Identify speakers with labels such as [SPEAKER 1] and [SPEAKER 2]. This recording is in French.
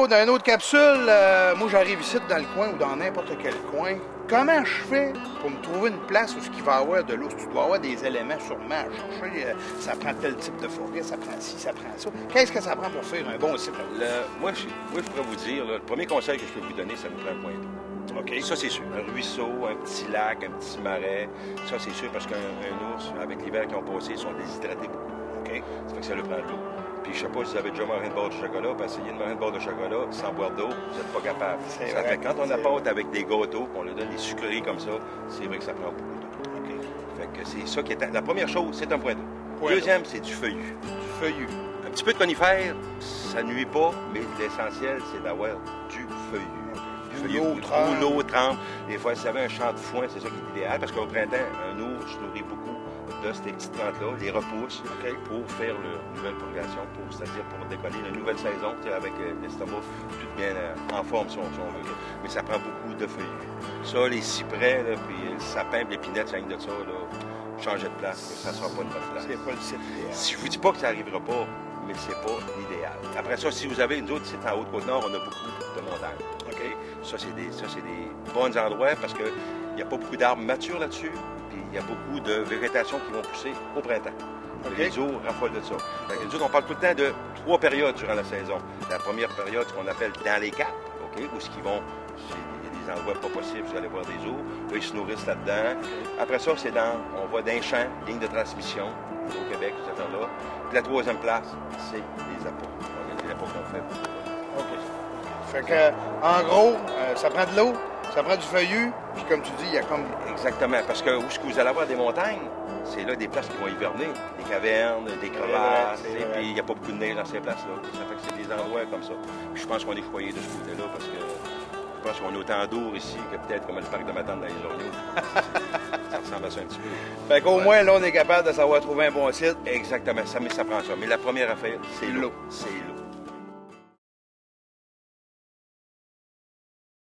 [SPEAKER 1] dans une autre capsule, moi j'arrive ici dans le coin ou dans n'importe quel coin. Comment je fais pour me trouver une place où il va y avoir de l'eau? Tu dois avoir des éléments sûrement à chercher. Ça prend tel type de forêt, ça prend ci, ça prend ça. Qu'est-ce que ça prend pour faire un bon site?
[SPEAKER 2] Moi, je pourrais vous dire, le premier conseil que je peux vous donner, ça nous prend un point d'eau. OK? Ça, c'est sûr. Un ruisseau, un petit lac, un petit marais, ça, c'est sûr, parce qu'un ours, avec l'hiver qui ont passé, ils sont déshydratés beaucoup. OK? Ça fait que ça lui prend de l'eau. Puis je sais pas si vous avez déjà mangé une barre de chocolat, puis essayer de manger une barre de chocolat sans boire d'eau, vous n'êtes pas capable. Ça fait quand on apporte avec des gâteaux, qu'on leur donne des sucreries comme ça, c'est vrai que ça prend beaucoup d'eau. OK? Fait que c'est ça qui est... La première chose, c'est un point d'eau. Deuxième, c'est du feuillu. Du feuillu. Un petit peu de conifère, ça nuit pas, mais l'essentiel, c'est d'avoir du feuillu. L'eau trempe. Des fois, si vous avez un champ de foin, c'est ça qui est idéal, parce qu'au printemps, un ours se nourrit beaucoup de ces petites plantes-là, les repousse pour faire leur nouvelle progression, c'est-à-dire pour décoller une nouvelle saison, avec l'estomac tout bien en forme, si on veut. Mais ça prend beaucoup de feuillu. Ça, les cyprès, là, puis le sapin, puis l'épinette, ça vient de ça, là, changer de place, ça ne sera pas une bonne place.
[SPEAKER 1] C'est pas le site idéal.
[SPEAKER 2] Si je vous dis pas que ça n'arrivera pas, mais c'est pas l'idéal. Après ça, si vous avez une autre site en Haute-Côte-Nord, on a beaucoup de montagnes. OK? Ça, c'est des bons endroits parce qu'il n'y a pas beaucoup d'arbres matures là-dessus. Puis il y a beaucoup de végétation qui vont pousser au printemps. Les eaux raffolent de ça. Nous autres, on parle tout le temps de 3 périodes durant la saison. La première période, ce qu'on appelle dans les caps, OK? Où ce qu'ils vont, il y a des endroits pas possibles, vous allez voir des eaux. Là, ils se nourrissent là-dedans. Après ça, on va d'un champ, ligne de transmission, au Québec, ces affaires-là. Puis la troisième place, c'est les appâts. C'est l'appât qu'on fait.
[SPEAKER 1] OK. Fait que, en gros, ça prend de l'eau, ça prend du feuillu, puis comme tu dis, il y a comme...
[SPEAKER 2] Exactement, parce que où est-ce que vous allez avoir des montagnes, c'est là des places qui vont hiverner, des cavernes, des crevasses, et puis il n'y a pas beaucoup de neige dans ces places-là. Ça fait que c'est des endroits comme ça. Puis je pense qu'on est choyé de ce côté-là, parce que je pense qu'on a autant d'ours ici que peut-être comme le parc de Matane dans les Oriaux. Ça ressemble à ça un petit peu.
[SPEAKER 1] Fait qu'au moins, là, on est capable de savoir trouver un bon site.
[SPEAKER 2] Exactement, mais ça prend ça. Mais la première affaire, c'est l'eau. C'est l'eau.